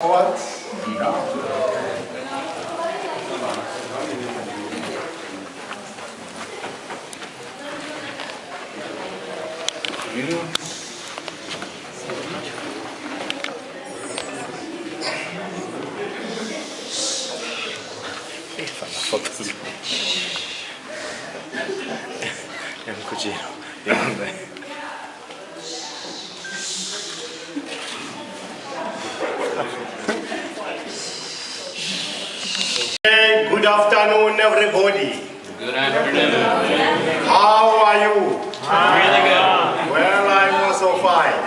What? È un cugino, grande. Good afternoon, everybody. Good afternoon. How are you? Really good. Well, I'm also fine.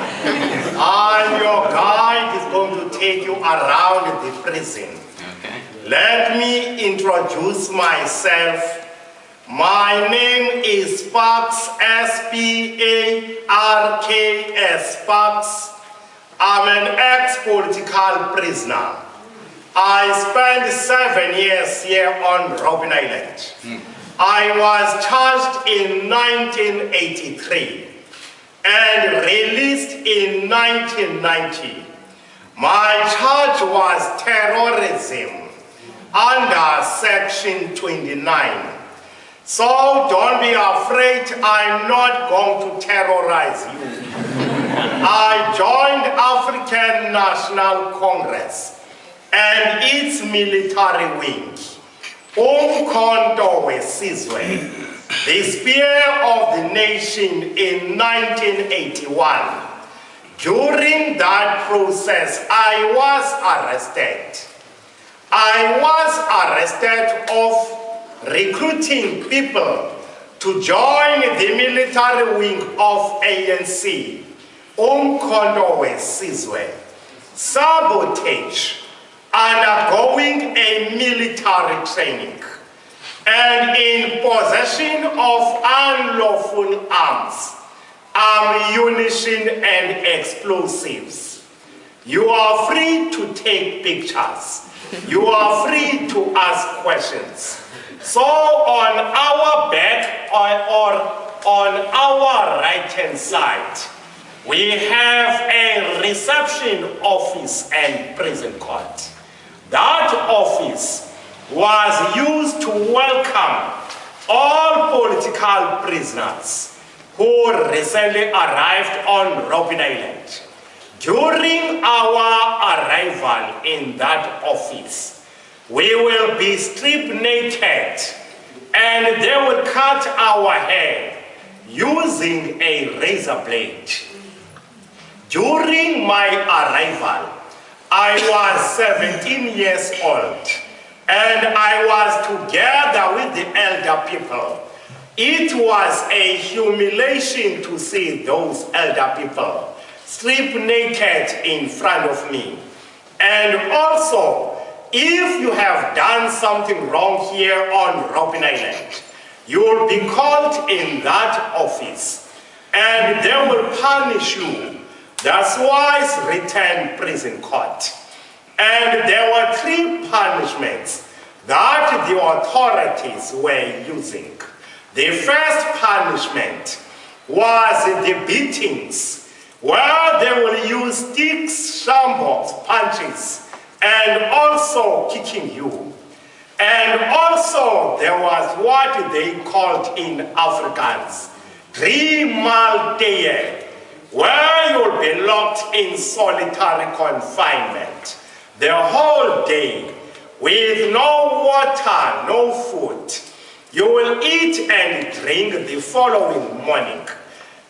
And your guide is going to take you around the prison. Okay. Let me introduce myself. My name is Sparks, S-P-A-R-K-S, Sparks. I'm an ex-political prisoner. I spent 7 years here on Robben Island. I was charged in 1983 and released in 1990. My charge was terrorism under Section 29. So don't be afraid, I'm not going to terrorize you. I joined African National Congress and its military wing, Umkhonto weSizwe, the spear of the nation in 1981. During that process, I was arrested. I was arrested of recruiting people to join the military wing of ANC, Umkhonto weSizwe, sabotage, undergoing a military training, and in possession of unlawful arms, ammunition, and explosives. You are free to take pictures. You are free to ask questions. So on our back or on our right-hand side, we have a reception office and prison court. That office was used to welcome all political prisoners who recently arrived on Robben Island. During our arrival in that office, we will be stripped naked and they will cut our hair using a razor blade. During my arrival, I was 17 years old and I was together with the elder people. It was a humiliation to see those elder people stripped naked in front of me. And also, if you have done something wrong here on Robben Island, you will be called in that office and they will punish you. That's why it's written prison court. And there were 3 punishments that the authorities were using. The first punishment was the beatings, where they will use sticks, shambles, punches, and also kicking you. And also there was what they called in Afrikaans, 3 maal, where you'll be locked in solitary confinement the whole day with no water, no food. You will eat and drink the following morning.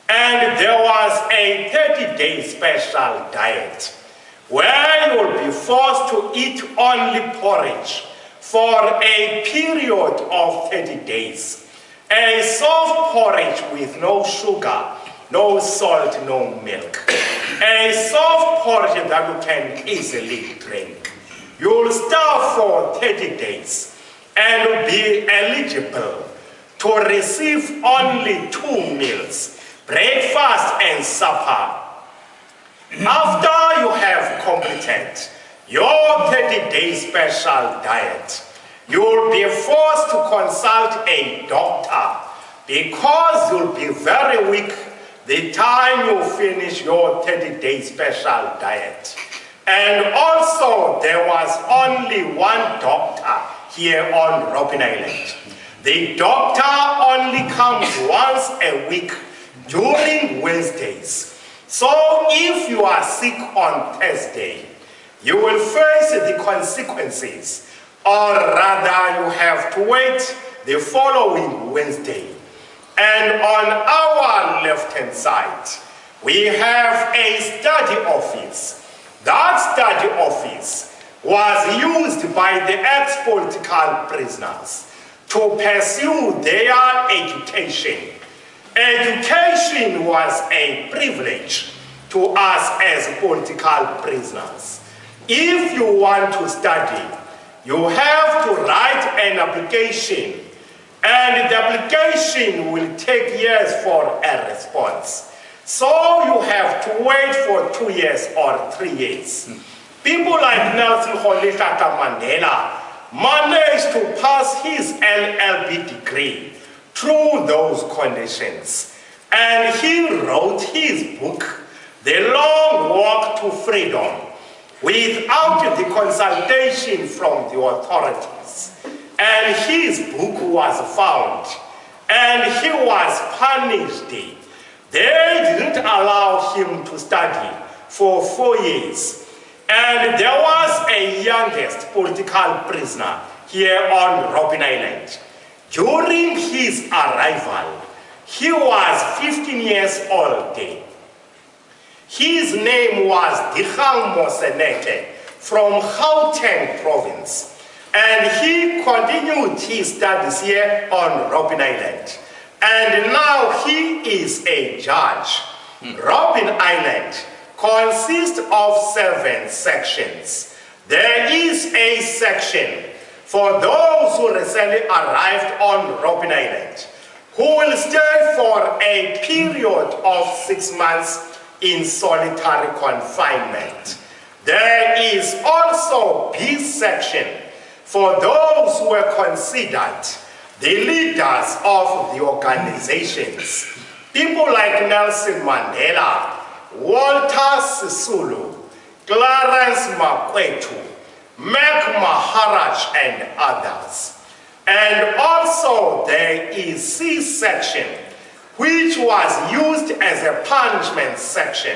And there was a 30-day special diet where you will be forced to eat only porridge for a period of 30 days. A soft porridge with no sugar, no salt, no milk. A soft porridge that you can easily drink. You will starve for 30 days and be eligible to receive only 2 meals, breakfast and supper. After you have completed your 30-day special diet, you will be forced to consult a doctor because you'll be very weak the time you finish your 30-day special diet. And also there was only one doctor here on Robben Island. The doctor only comes once a week during Wednesdays. So if you are sick on Thursday, you will face the consequences, or rather you have to wait the following Wednesday. And on our left-hand side, we have a study office. That study office was used by the ex-political prisoners to pursue their education. Education was a privilege to us as political prisoners. If you want to study, you have to write an application, and the application will take years for a response. So you have to wait for 2 years or 3 years. People like Nelson Mandela managed to pass his LLB degree through those conditions. And he wrote his book, The Long Walk to Freedom, without the consultation from the authorities. And his book was found, and he was punished. They didn't allow him to study for 4 years. And there was a youngest political prisoner here on Robben Island. During his arrival, he was 15 years old. His name was Dikgang Moseneke from Gauteng province. And he continued his studies here on Robben Island. And now he is a judge. Robben Island consists of 7 sections. There is a section for those who recently arrived on Robben Island, who will stay for a period of 6 months in solitary confinement. There is also B section for those who were considered the leaders of the organizations. People like Nelson Mandela, Walter Sisulu, Clarence Makwetu, Mac Maharaj, and others. And also there is C section, which was used as a punishment section.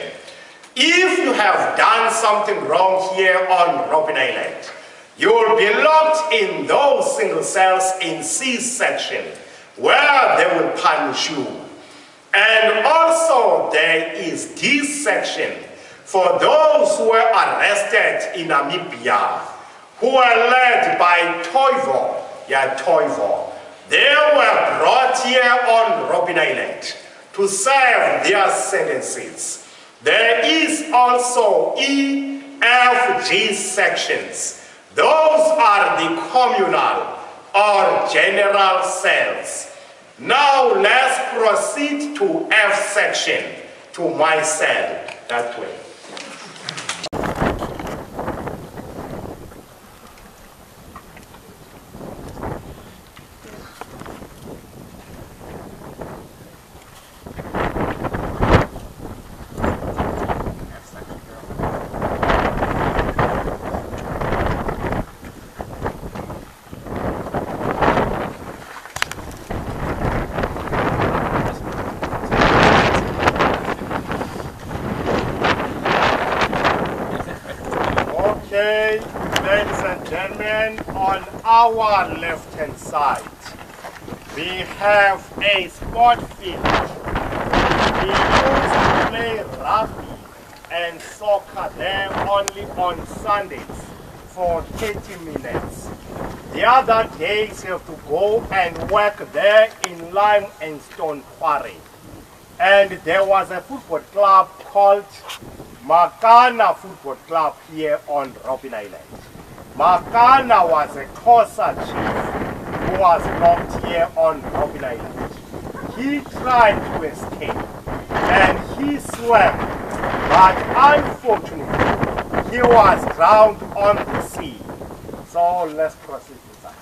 If you have done something wrong here on Robben Island, you will be locked in those single cells in C section, where they will punish you. And also there is D section for those who were arrested in Namibia, who were led by Toivo. They were brought here on Robben Island to serve their sentences. There is also E, F, G sections. Those are the communal or general cells. Now let's proceed to F section, to my cell, that way. Okay, ladies and gentlemen, on our left-hand side, we have a sport field. We used to play rugby and soccer there only on Sundays for 30 minutes. The other days you have to go and work there in lime and stone quarry. And there was a football club called Makana Football Club here on Robben Island. Makana was a Xhosa chief who was locked here on Robben Island. He tried to escape and he swam, but unfortunately he was drowned on the sea. So let's proceed with that.